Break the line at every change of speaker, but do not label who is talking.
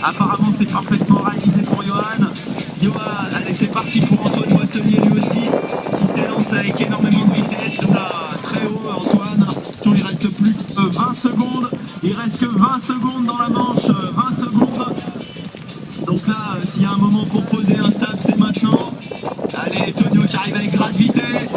Apparemment c'est parfaitement réalisé pour Johan. Johan, allez c'est parti pour Antoine Boisselier lui aussi, qui s'élance avec énormément de vitesse. Là, très haut Antoine. Il reste plus que 20 secondes. Il reste que 20 secondes dans la manche. 20 secondes. Donc là, s'il y a un moment pour poser un stop, c'est maintenant. Allez, Tonio qui arrive avec grande vitesse.